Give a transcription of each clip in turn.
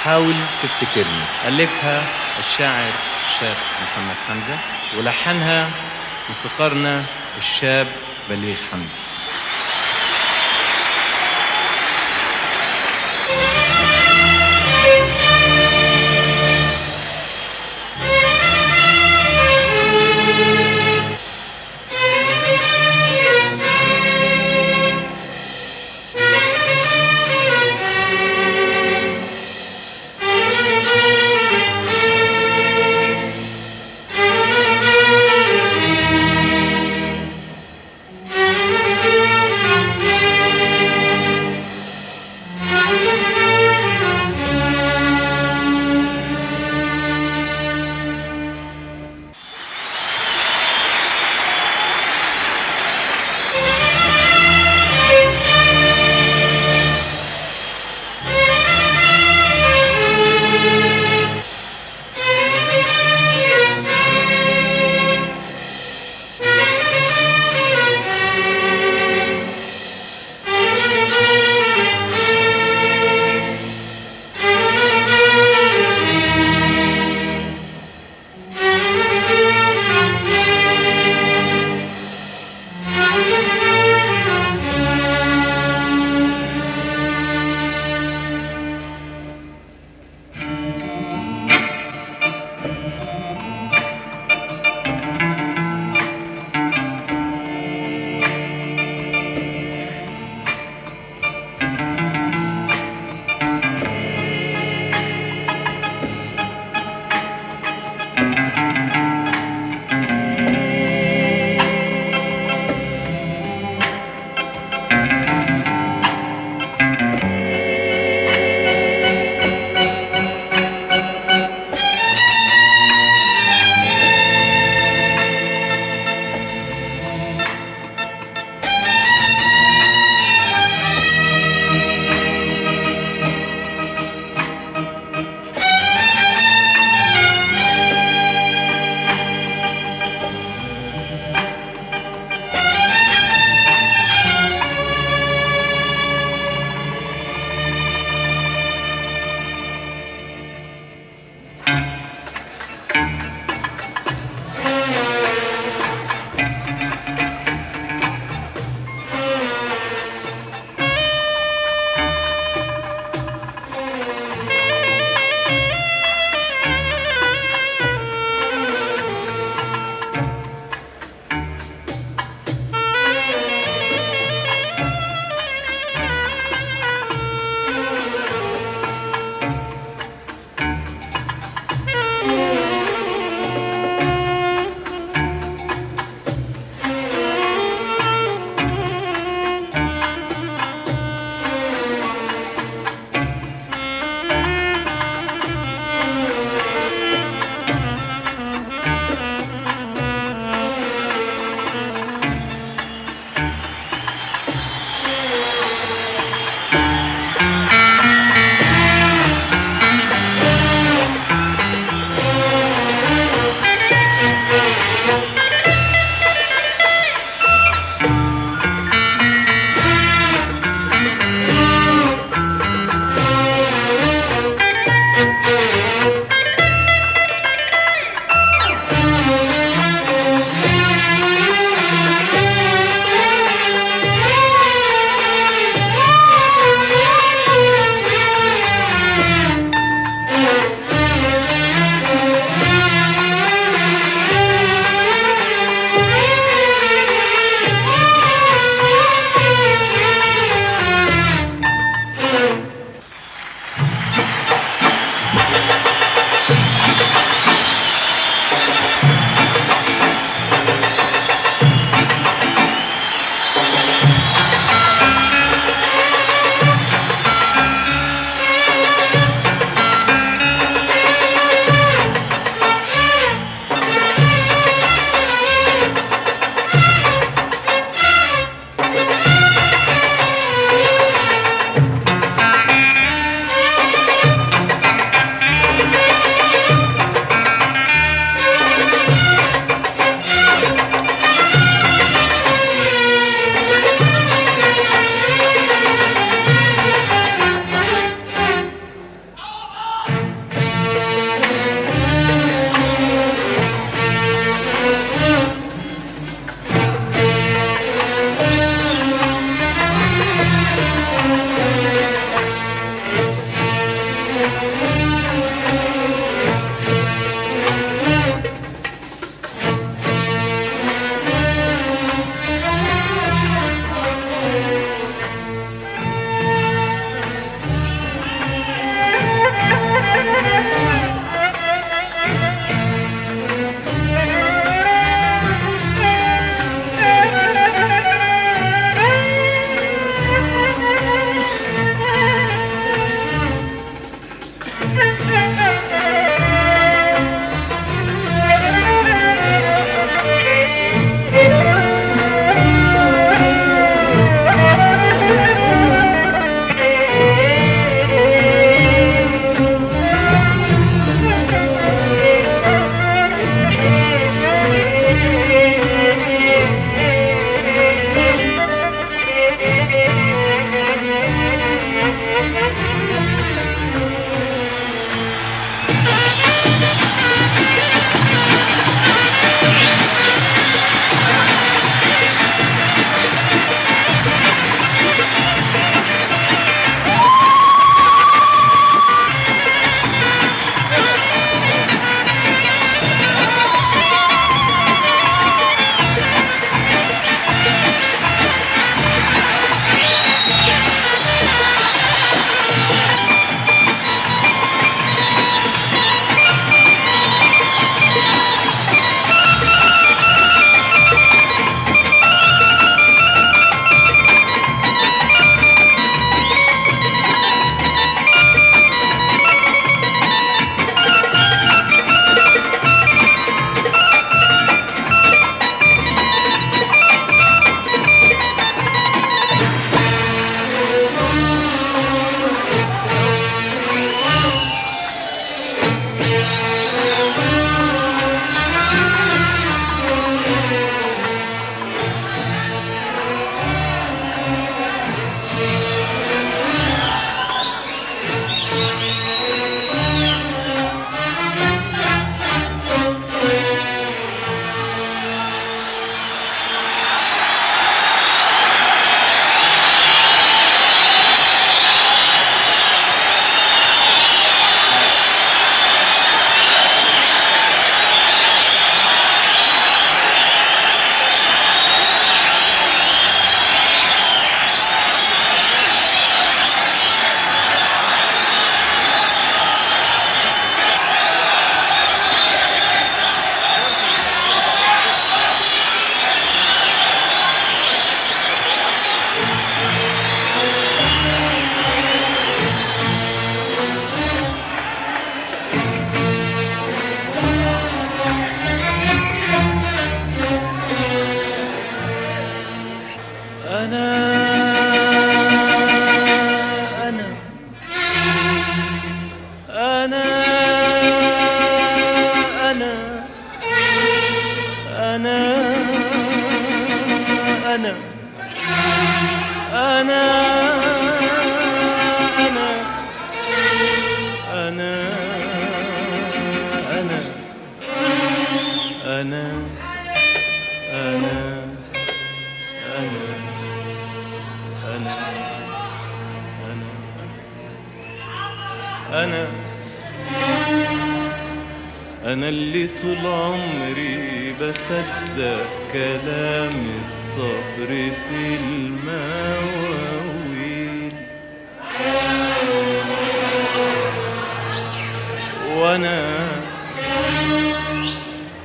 حاول تفتكرني. ألفها الشاعر الشاب محمد حمزة، ولحنها موسيقارنا الشاب بليغ حمدي. أنا أنا أنا أنا أنا أنا أنا اللي طول عمري بصدق كلام الصبر في المواويل،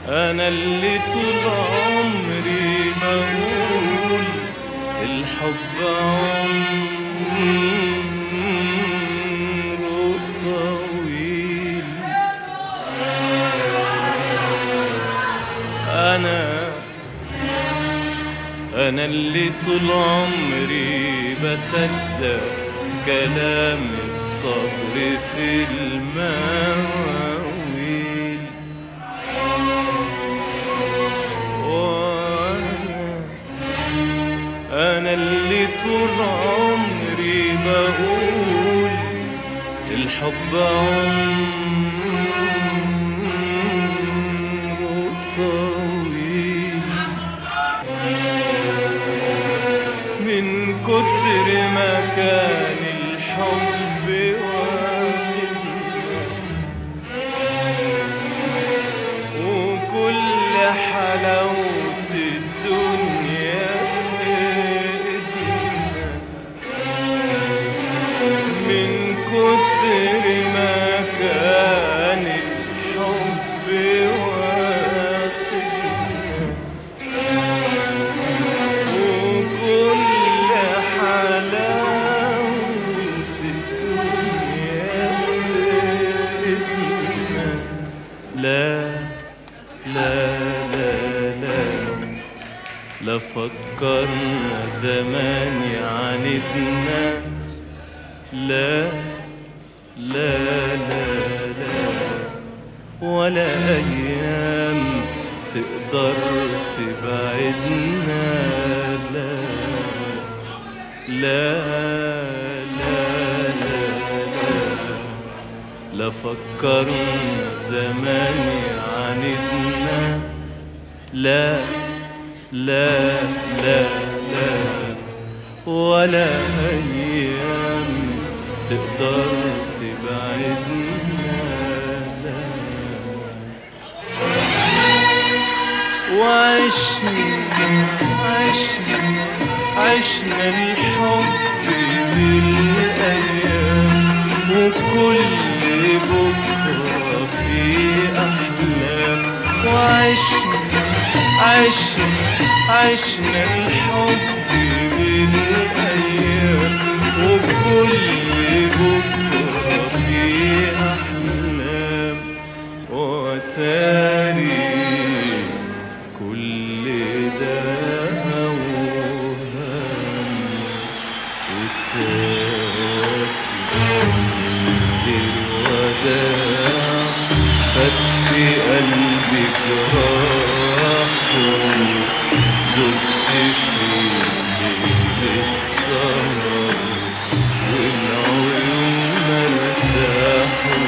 أنا اللي طول عمري بقول الحب عمره طويل. أنا اللي طول عمري بصدق كلام الصبر في المواويل، أنا اللي طول عمري بقول الحب عمره طويل. من كتر ما كان الحب واخدنا وكل حلاوة الدنيا في ايدنا، من كتر ما كان الحب واخدنا وكل حلاوة الدنيا في ايدنا. لا لا لا لا لا فكرنا زمان يعاندنا، لا لا لا لا ولا أيام تقدر تبعدنا، لا لا لا لا لا لا فكرنا زمان يعاندنا، لا لا لا لا ولا أيام تقدر تبعدنا، لا. عشنا الحب بالأيام وكل بكرة في أحلام، عشنا الحب بالأيام وكل بكرة في أحلام، وتاري كل ده أوهام وسافر من وداع فات في قلبي جراح دبت في ليل السهر والعيون ارتاحوا.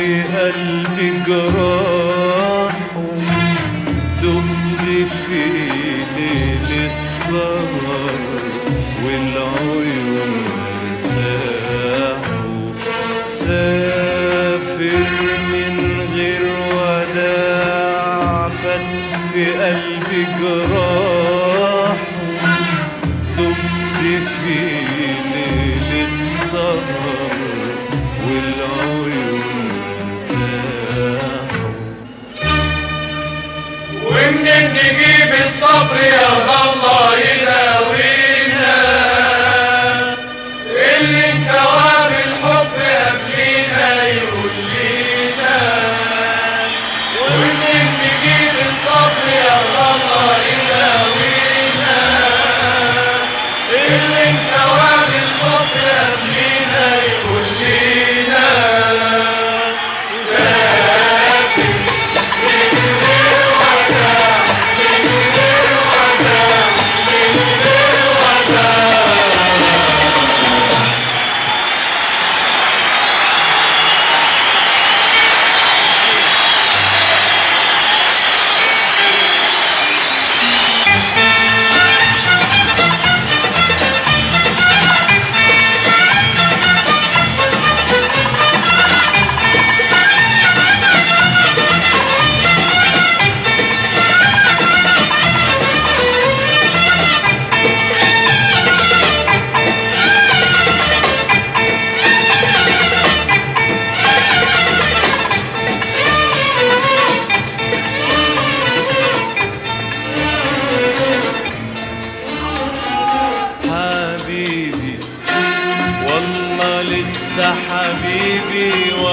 في قلبي جراح دبت في ليل السهر والعيون ارتاحوا. سافر من غير وداع فات في قلبي جراح دبت في ليل السهر والعيون ومنين نجيب الصبر يا الله يداوينا اللي انكوى بالحب قبلينا يقول لينا. ومنين نجيب الصبر يا الله يداوينا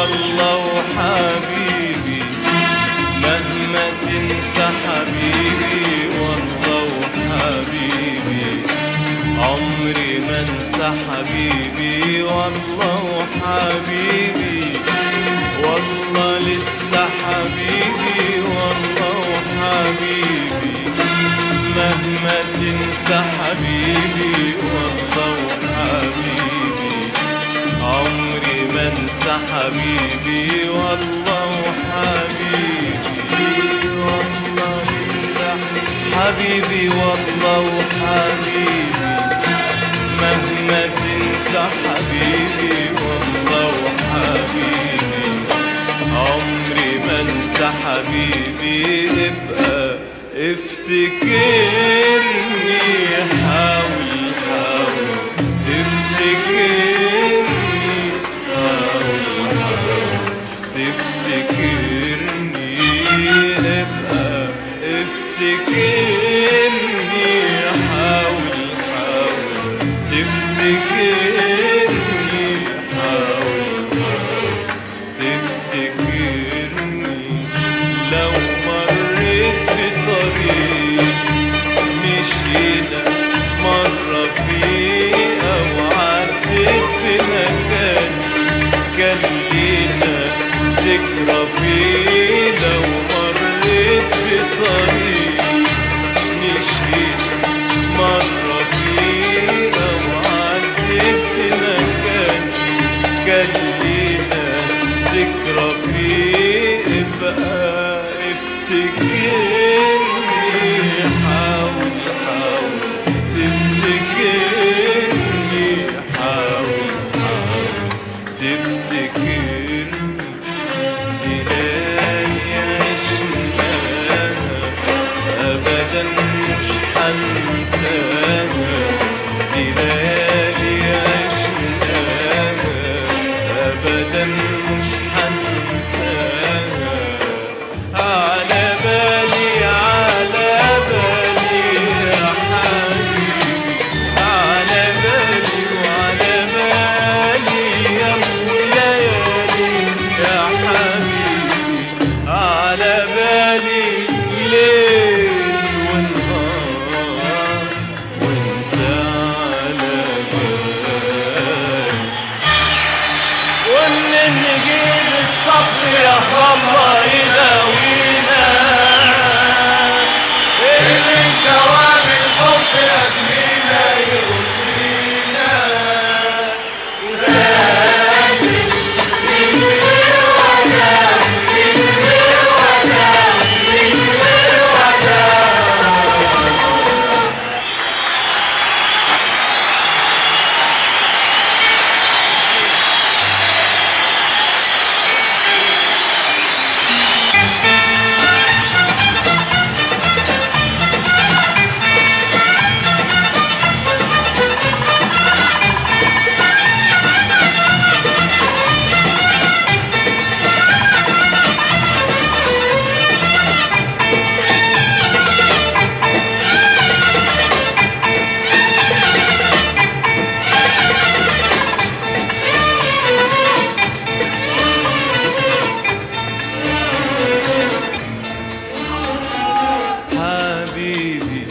والله وحبيبي مهما تنسى حبيبي والله وحبيبي عمري ما انسى حبيبي والله وحبيبي والله لسه حبيبي والله وحبيبي مهما تنسى حبيبي والله وحبيبي عمري ما انسى حبيبي والله وحبيبي والله لسه حبيبي والله وحبيبي مهما تنسى حبيبي والله وحبيبي عمري ما انسى حبيبي ابقى افتكرني حاول حاول تفتكرني حاول حاول تفتكرني ابقى افتكرني حاول حاول تفتكرني حاول حاول تفتكرني لو مريت في طريق مشينا مرة فيه أو عديت بمكان كان لينا ذكرى فيه لو مريت في طريق مشينا مرة فيه أو عديت بمكان كان لينا ذكرى فيه ابقى افتكرني حاول حاول تفتكرني حاول حاول تفتكرني ليالي عشناها أبدا مش حنساها ليالي عشناها أبدا مش حنساها على بالي يا حبيبي على بالي وعلى بالي يا ليالي يا حبيبي على بالي ليل ونهار وانت على بالي وان نجيب الصبر يا الله يداوينا اللي انكوى بالحب يبنينا يرضينا حبيبي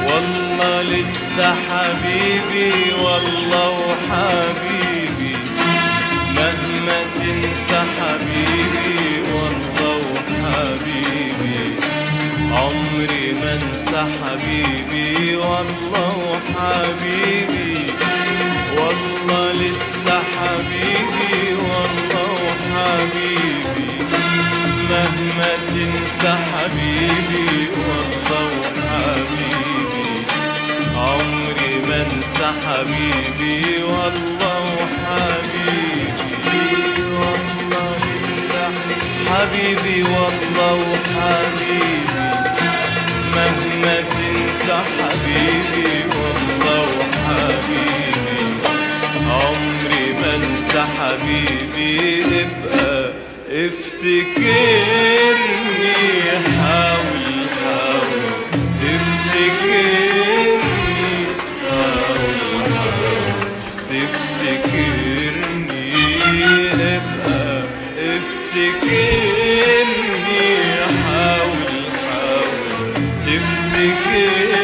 والله لسه حبيبي والله وحبيبي مهما تنسى حبيبي والله وحبيبي عمري ما انسى حبيبي والله وحبيبي والله لسه حبيبي والله وحبيبي مهما تنسى حبيبي والله وحبيبي عمري ما انسى حبيبي والله وحبيبي والله لسه حبيبي والله وحبيبي مهما تنسى حبيبي والله وحبيبي عمري ما انسى حبيبي ابقى افتكرني حاول حاول تفتكرني حاول حاول تفتكرني ابقى تفتكرني، حاول حاول تفتكرني،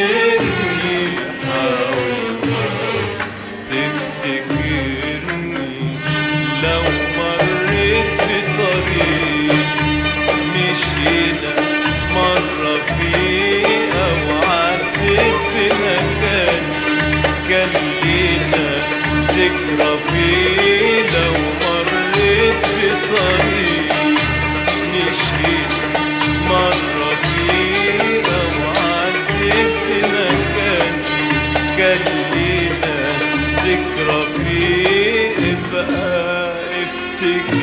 حاول حاول تفتكرني. لو مريت في طريق مشينا مرة فيه، أو عديت بمكان كان لينا ذكرى فيه. لو مريت في طريق مشينا مرة فيه، أو عديت بمكان كان لينا ذكرى فيه، ابقى افتكرني،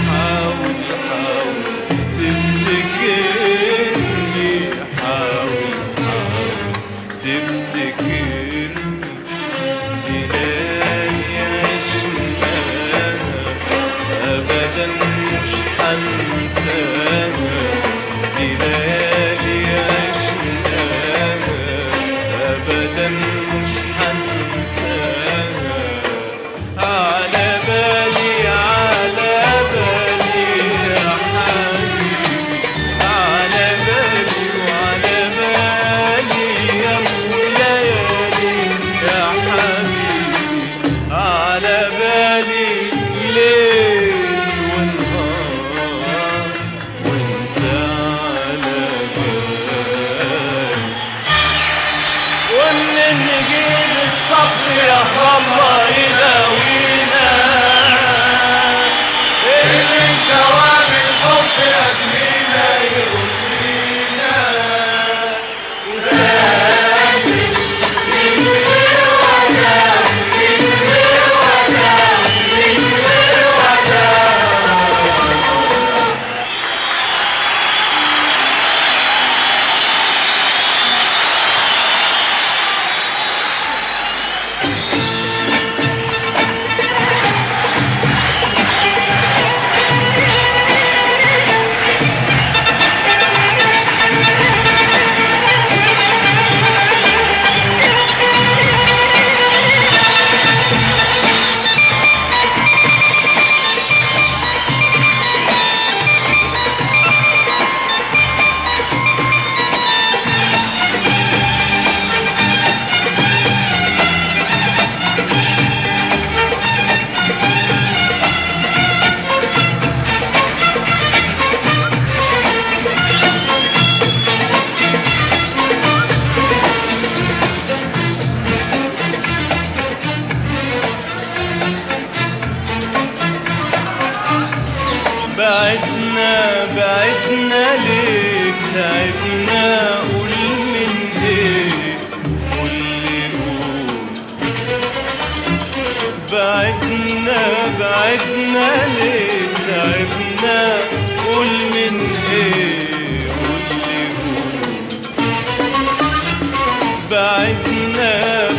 حاول حاول تفتكرني، حاول حاول تفتكرني. ليالي عشناها أبدا مش حنساها، دي ليالي عشناها أبدا مش حنساها. على بالي على بالي يا حبيبي، على بالي وعلى بالي يا ليالي يا حبيبي، على بالي ليل ونهار وانت على بالي. ومنين نجيب الصبر يا الله يداوينا، اللي انكوى بالحب يبنينا يغنينا. بعدنا بعدنا ليه تعبنا، قول من ايه قول لي قول. بعدنا بعدنا ليه تعبنا، قول من ايه قول لي قول. بعدنا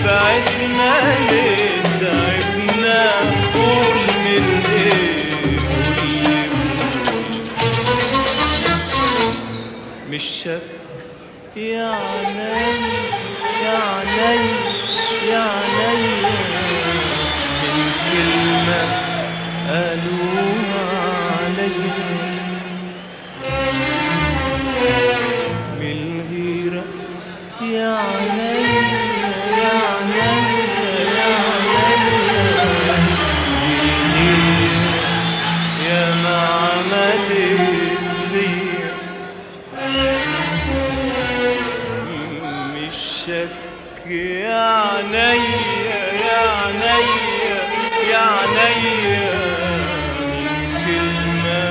بعدنا ليه تعبنا، قول من ايه قول لي قول. مش شك يا عيني يا عيني يا عيني، من كلمة قالوها عليا، من الغيرة يا عيني يا عيني يا عيني. دي الغيرة يا ما عملت فيا، مش شك يا عينيا يا عينيا يا عينيا، من كلمة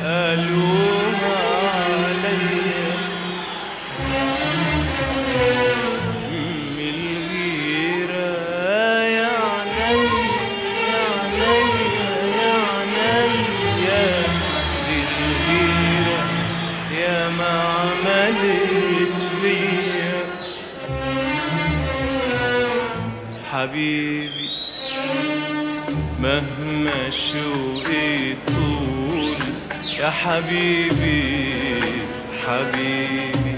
قالوها عليا، من الغيرة يا عينيا يا عينيا يا عينيا. دي الغيرة يا ما عملت فيا. حبيبي مهما شوقي طول، يا حبيبي حبيبي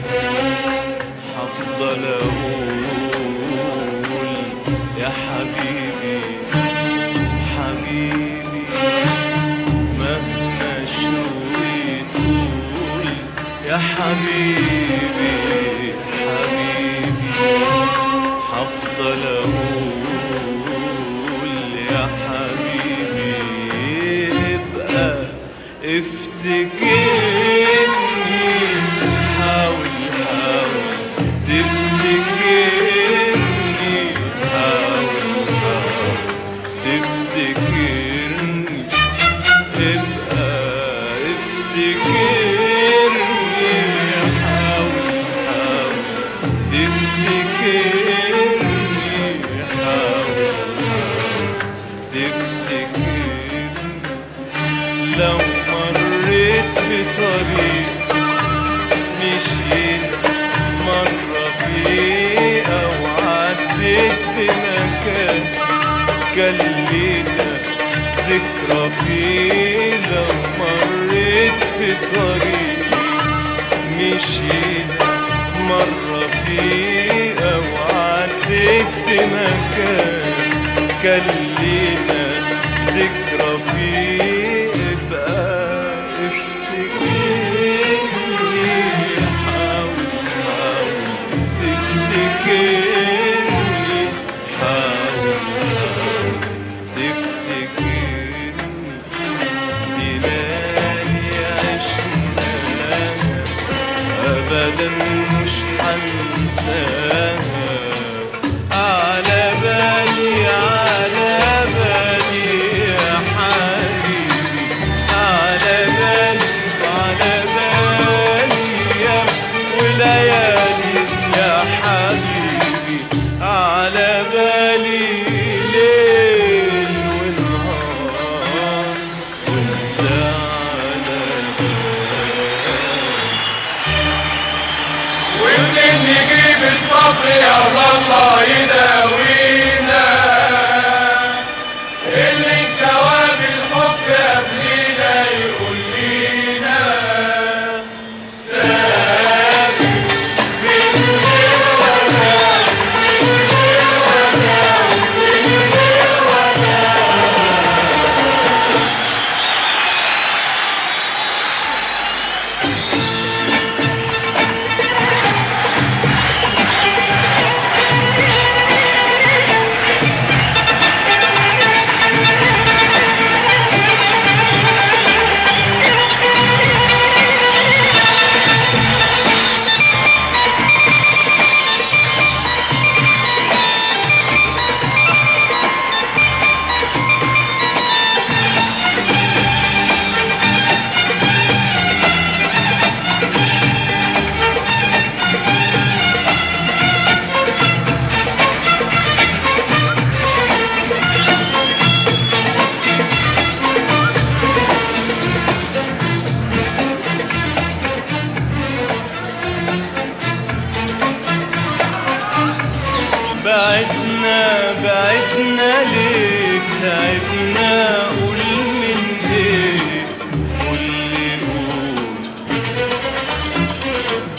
هفضل اقول يا حبيبي حبيبي حبيبي حبيبي حفضل اقول يا حبيبي ابقى افتكرني حاول حاول تفتكرني حاول حاول تفتكرني ابقى افتكرني حاول حاول تفتكرني حاول حاول تفتكرني لو مريت في طريق مشيت مرة فيه أو عديت بمكان كان لينا ذكرى فيه لو مريت في طريق مشيت مرة فيه أو عديت بمكان كان لينا ذكرى فيه ابقى افتكرني حاول حاول تفتكرني حاول حاول تفتكرني دي ليالي عشناها أبدا مش هنساها على بالي على بالي يا حبيبي على بالي على بالي يا وليالي يا حبيبي على بالي ليل ونهار وانت على بالي ومنين نجيب الصبر يا الله يداوينا اللي انكوى بالحب قبلينا يقول لينا سافر من غير وداع من غير وداع من غير بعدنا بعدنا ليه تعبنا قول من ايه قول لي قول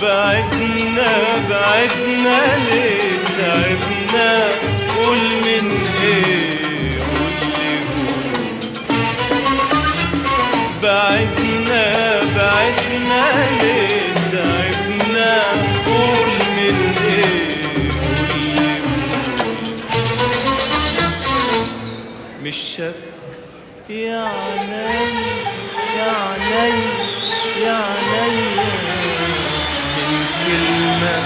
بعدنا بعدنا ليه تعبنا قول من ايه قول لي قول بعدنا بعدنا ليه تعبنا قول من ايه قول لي مش شك يا عيني يا عيني يا عيني من كلمة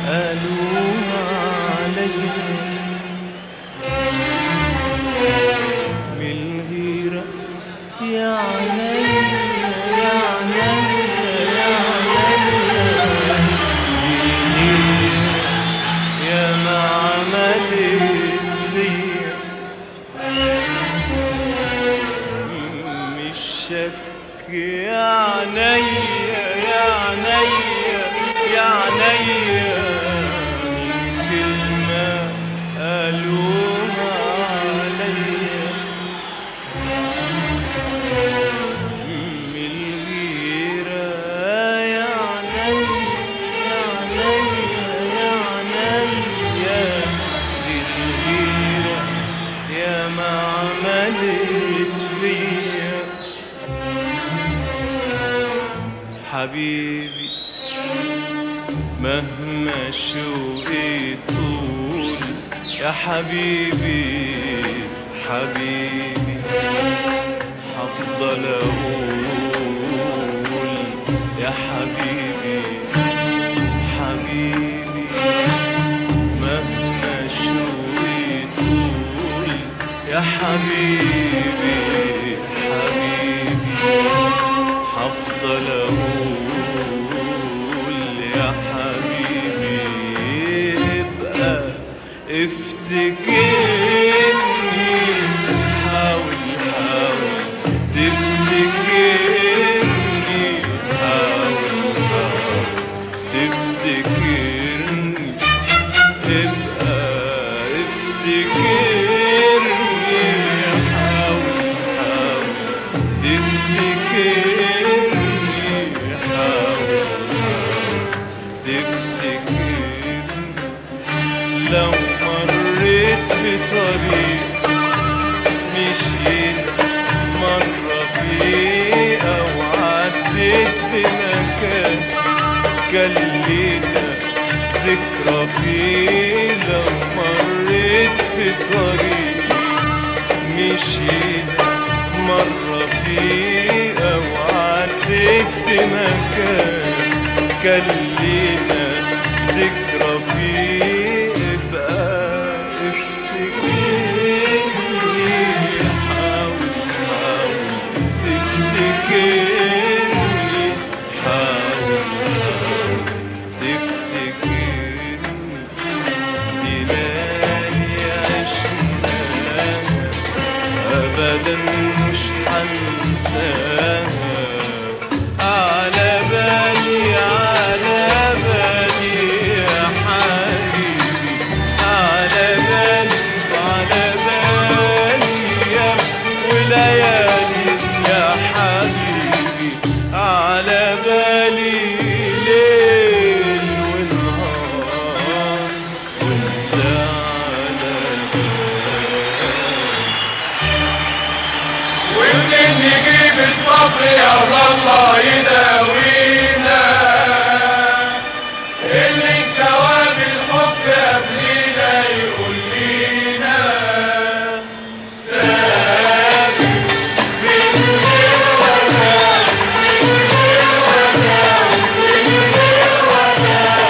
قالوها عليا من الغيرة يا عيني يا عيني يا عيني دي يا ما عملت فيا مش شك يا عينيا يا عينيا يا عينيا من كلمة قالوها عليا من الغيرة يا عينيا يا عينيا يا عينيا دي الغيرة يا ما عملت فيا حبيبي مهما شوقي طول يا حبيبي حبيبي هفضل اقول يا حبيبي حبيبي مهما شوقي طول يا حبيبي حبيبي هفضل اقول يا حبيبي ابقى افتكرني حاول حاول تفتكرني حاول حاول تفتكرني ابقى افتكرني حاول حاول تفتكرني حاول حاول تفتكرني لو مريت في طريق مشينا مرة فيه أو عديت بمكان كان لينا ذكرى فيه لو مريت في طريق مشينا مرة فيه أو عديت بمكان كان لينا ذكرى فيه ابقى افتكرني حاول حاول تفتكرني حاول حاول تفتكرني دي ليالي عشناها أبدا مش هنساها على بالي على بالي يا حبيبي على بالي على بالي يا وليالي يا حبيبي على بالي ليل ونهار وانت على بالي ومنين نجيب الصبر يا الله يداوينا اللي انكواب الحب قبلينا يقول لينا سافر من غير وداع من غير وداع من غير وداع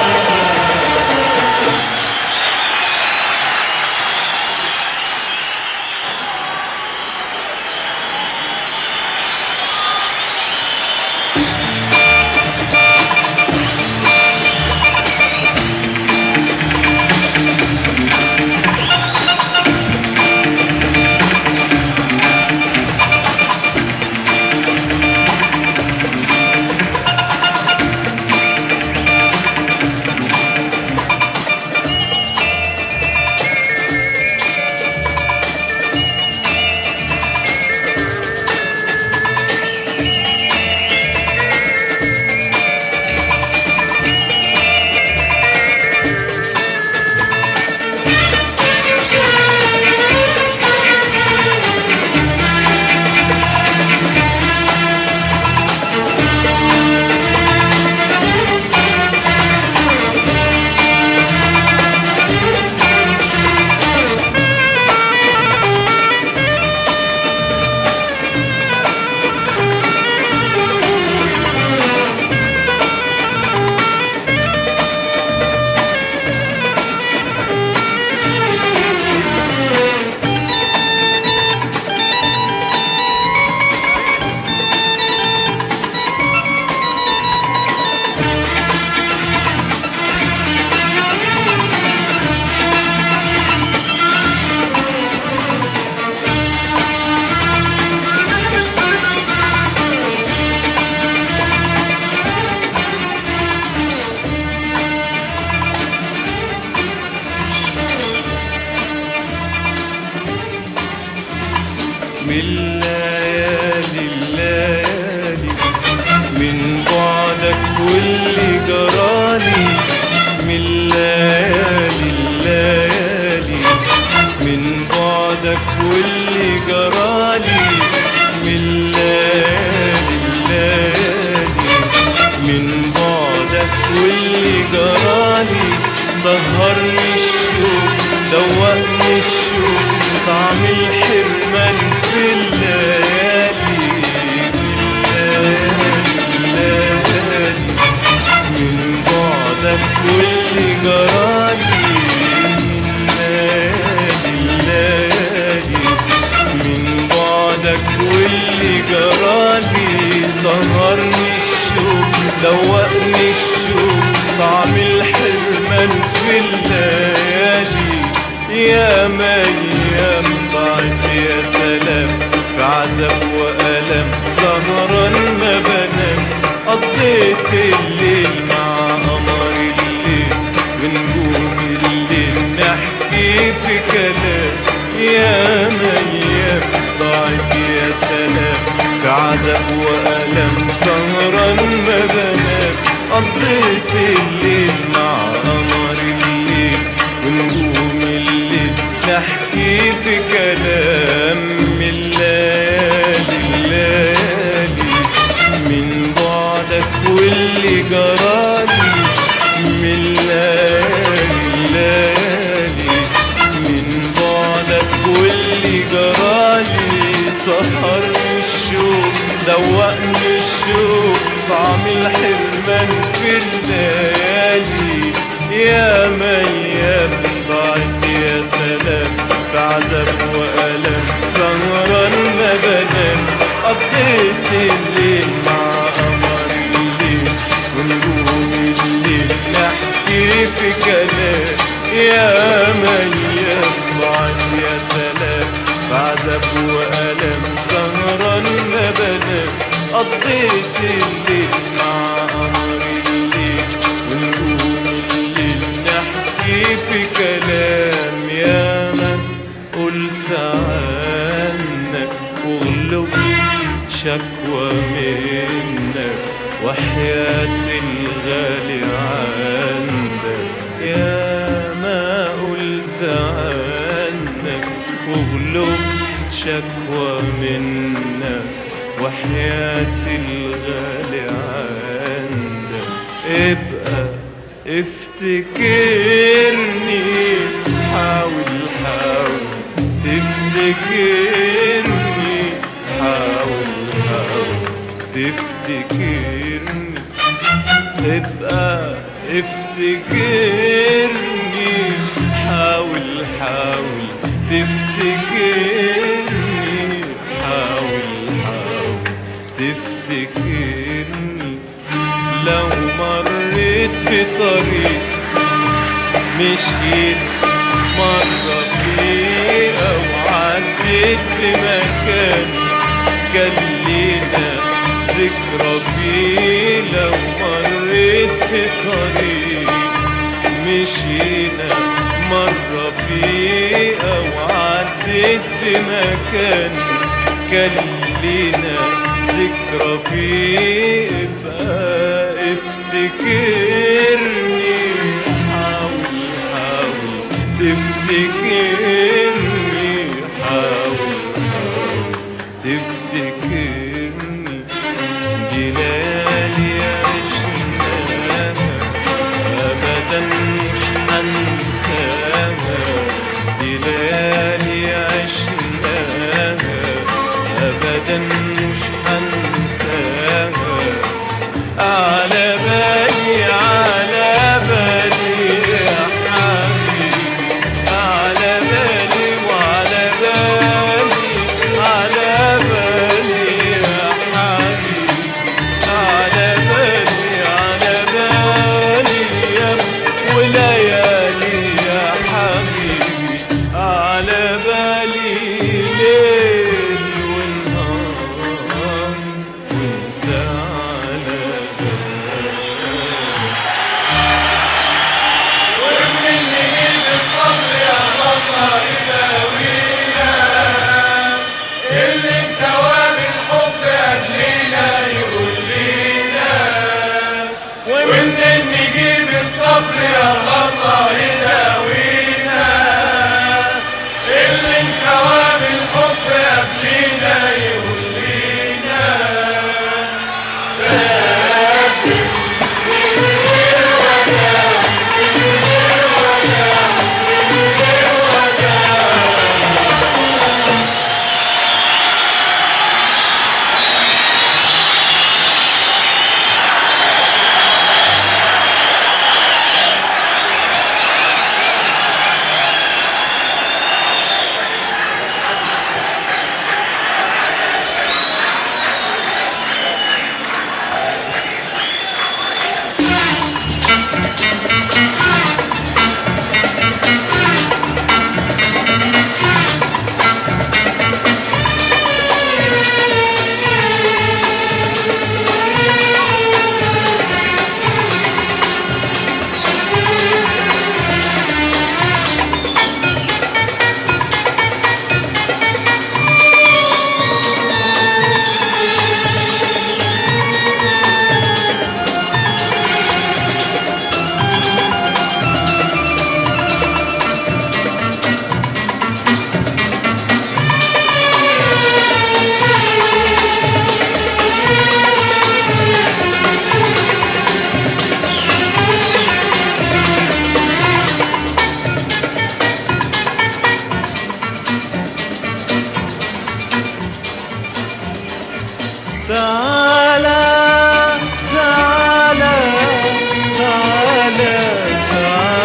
واللي جرالي سهرني الشوق دوقني الشوق طعم الحرمان في الليالي. يا ايام ضاعت يا سلام في عذاب وألم سهران ما بنام. قضيت الليل مع قمر الليل ونجوم الليل نحكي في كلام. يا ايام ضاعت يا سلام في عذاب وألم سهران ما بنام. قضيت الليل مع قمر الليل ونجوم الليل نحكي في كلام. من الليالي الليالي من بعدك واللي جرالي. من الليالي الليالي من بعدك واللي جرالي سهرني الشوق دوقني الشوق طعم الحرمان في الليالي. يا ايام ضاعت يا سلام في عذاب وألم سهران ما بنام. قضيت الليل مع قمر الليل ونجوم الليل نحكي في كلام. يا ايام ضاعت يا سلام في عذاب وألم سهران ما بنام. قضيت الليل مع قمر الليل ونجوم الليل نحكي في كلام. يا من قلت عنك واغلب شكوى منك وحياة الغالي عندك. يا ما قلت عنك واغلب شكوى منك وحياة الغالي عندك. ابقى افتكرني حاول حاول تفتكرني حاول حاول تفتكرني. ابقى افتكرني حاول حاول تفتكرني حاول حاول تفتكرني. لو مريت في طريق مشيت مرة فيه أو عديت بمكان كان لينا ذكرى فيه. لو مريت في طريق مشينا مرة فيه أو عديت بمكان كان لينا ذكرى فيه. ابقى افتكرني حاول حاول تفتكرني حاول حاول تفتكرني. دي ليالي عشناها أبدا مش هنساها. دي ليالي عشناها أبدا مش هنساها. على بالي على بالي يا حبيبي على بالي وعلى بالي على بالي يا حبيبي على تعالى تعالى تعالى تعالى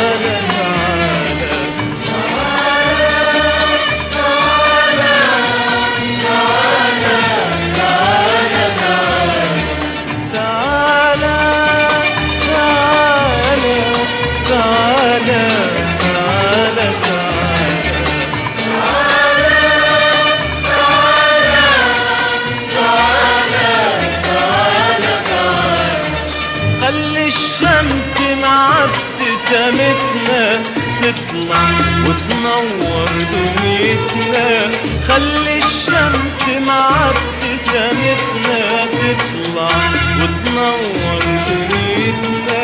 خلي الشمس مع ابتسامتنا تطلع وتنور دنيتنا. خلي الشمس مع ابتسامتنا تطلع وتنور دنيتنا.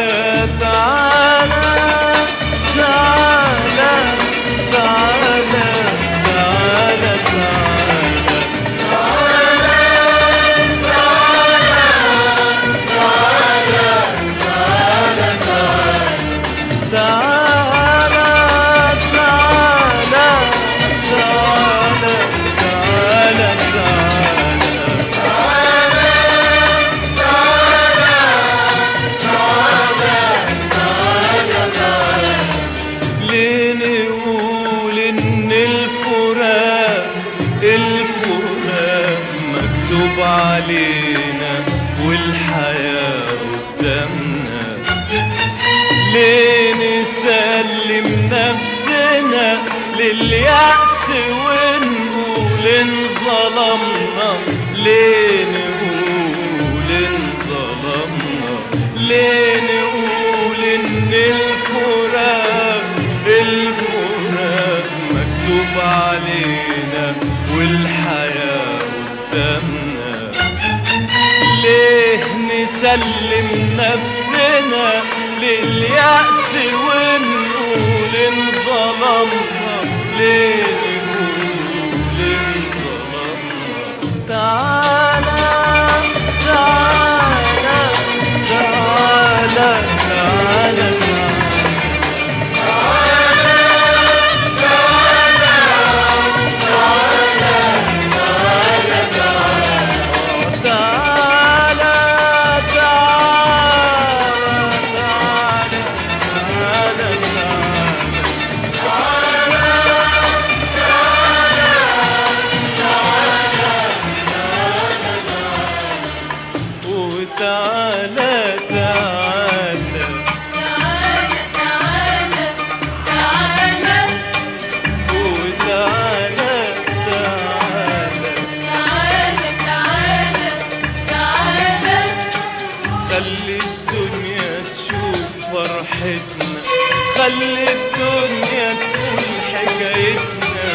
تعالى تعالى تعالى تعالى مكتوب علينا والحياة قدامنا. ليه نسلم نفسنا لليأس ونقول انظلمنا؟ ليه نقول انظلمنا؟ ليه نقول ان الفراق مكتوب علينا والحياة قدامنا؟ ليه نسلم نفسنا لليأس ونقول انظلمنا؟ ليه نقول انظلمنا؟ تعالى تعالى تعالى تعالى خلي الدنيا تشوف فرحتنا. خلي الدنيا تقول حكايتنا.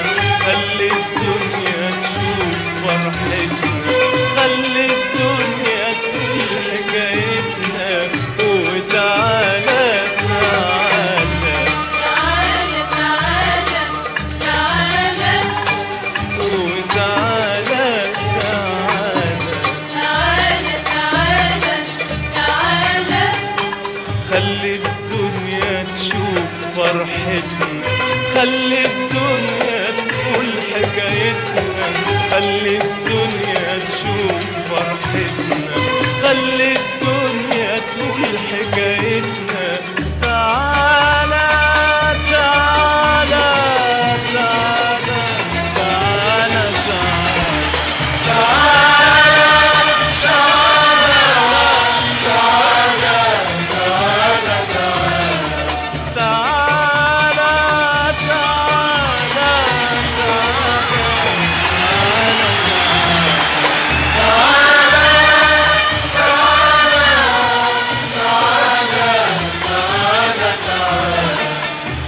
خلي الدنيا تشوف فرحتنا. خلي الدنيا تقول حكايتنا. وتعالى تعالى تعالى تعالى وتعالى تعالى خلي الدنيا تشوف فرحتنا. خلي الدنيا تقول حكايتنا. خلي الدنيا تشوف فرحتنا. خلي الدنيا تقول حكايتنا. تعالى تعالى تعالى تعالى تعالى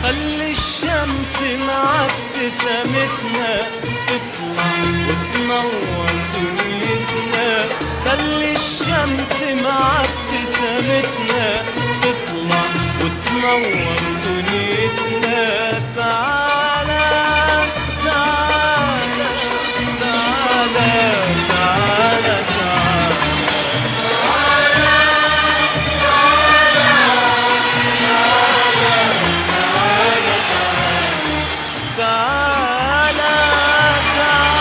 خلي الشمس مع ابتسامتنا تطلع وتنور دنيتنا. خلي الشمس مع ابتسامتنا تطلع وتنور دنيتنا. تعالى تعالى تعالى تعالى تعالى تعالى تعالى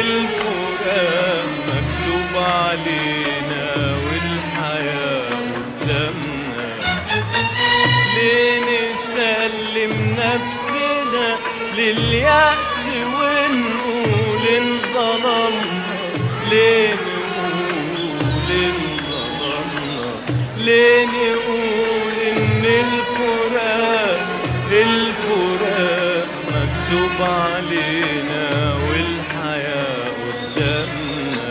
الفراق مكتوب علينا والحياة قدامنا. ليه نسلم نفسنا لليأس ونقول انظلمنا؟ ليه نقول انظلمنا؟ ليه نقول ان الفراق مكتوب علينا والحياة قدامنا؟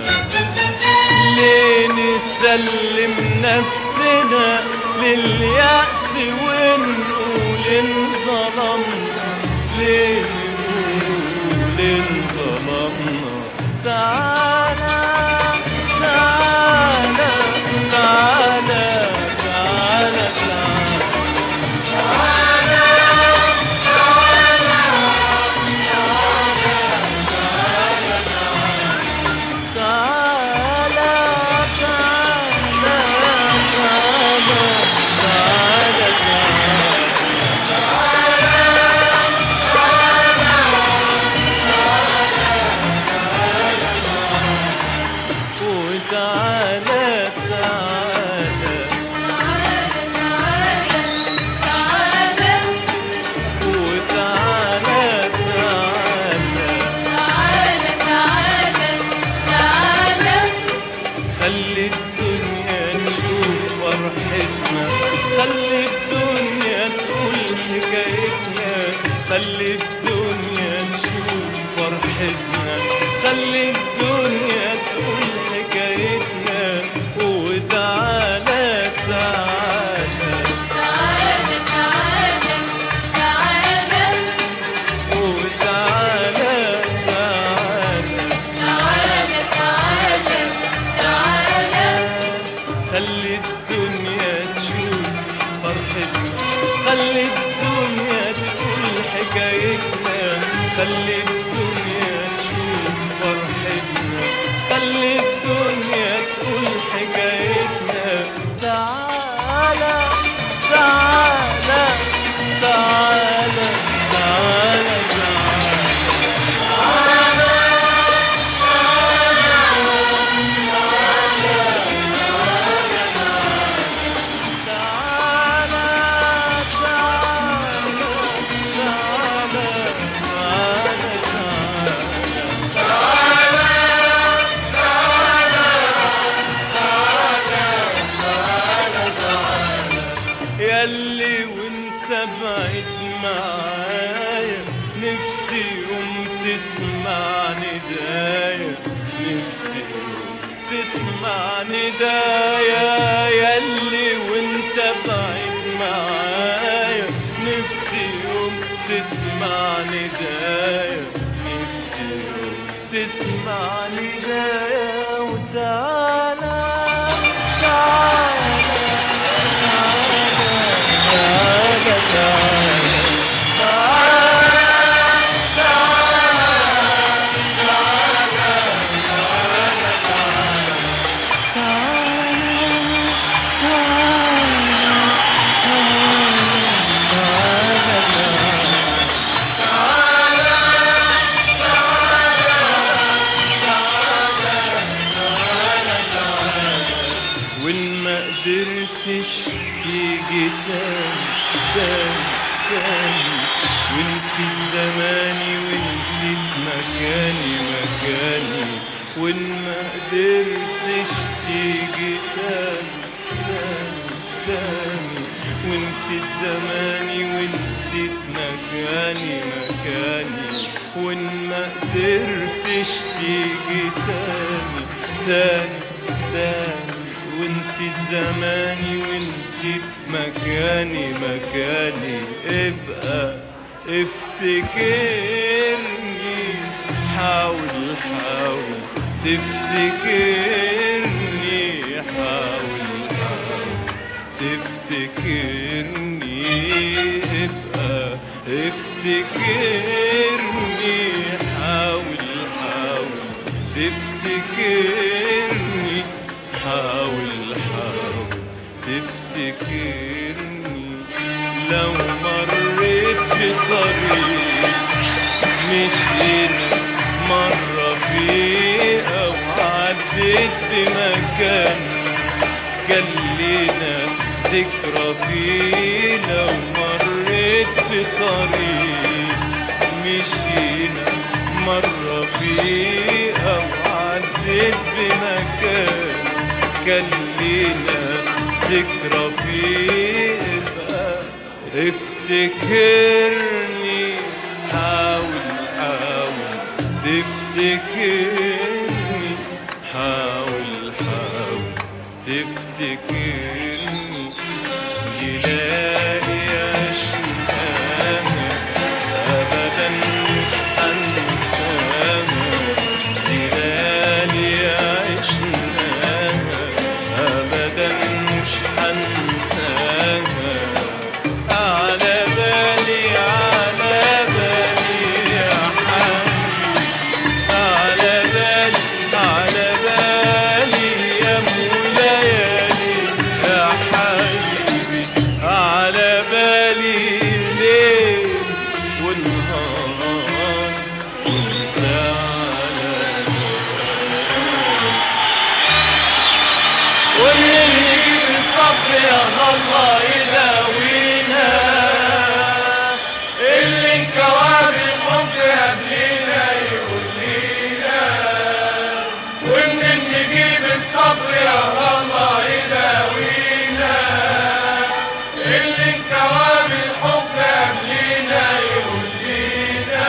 ليه نسلم نفسنا لليأس ونقول انظلمنا؟ ليه نقول انظلمنا؟ تعالى تعالى تعالى تعالى خلي الدنيا تشوف فرحتنا، خلي الدنيا تقول حكايتنا. وتعالى تعالى تعالى تعالى تعالى وتعالى تعالى تعالى تعالى تعالى خلي الدنيا تشوف فرحتنا، خلي الدنيا تقول حكايتنا، خلي الدنيا تشوف فرحتنا، خلي الدنيا تقول حكايتنا. تعالى تعالى تعالى تعالى ياللي وانت بعيد معايا نفسي يوم تسمع ندايا، نفسي يوم تسمع ندايا. ياللي وانت بعيد معايا نفسي يوم تسمع ندايا، نفسي يوم تسمع ندايا. وتعالى تعالى وإن ما قدرتش تيجي تاني ونسيت زماني ونسيت مكاني وإن ما قدرتش تيجي تاني ونسيت زماني ونسيت مكاني وإن ما قدرتش تيجي تاني ونسيت زماني ونسيت مكاني ابقى افتكرني، حاول تفتكرني، حاول تفتكرني، ابقى افتكرني، حاول تفتكرني، حاول تفتكرني. لو مريت في طريق مشينا مرة فيه عديت بمكان كان لينا ذكرى فيه، لو مريت في طريق مشينا مرة فيه، أو عديت بمكان كان لينا ذكرى فيه، بقى افتكرني، حاول حاول تفتكرني، حاول حاول تفتكرني، تلاقي عشقانا أبدا مش هنساها، تلاقي عشقانا أبدا مش هنساها، على بالي على بالي يا حبيبي، على بالي على بالي يا ليالي يا حبيبي، على بالي ليل ونهار وانت على بالي. ومنين يجيب الصبر يا الله يداوينا، اللي انكوى بالحب قبلينا يقول لينا، ومنين نجيب الصبر يا الله يداوينا، اللي انكوى بالحب قبلينا يقول لينا.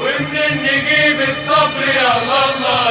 ومنين نجيب الصبر يا الله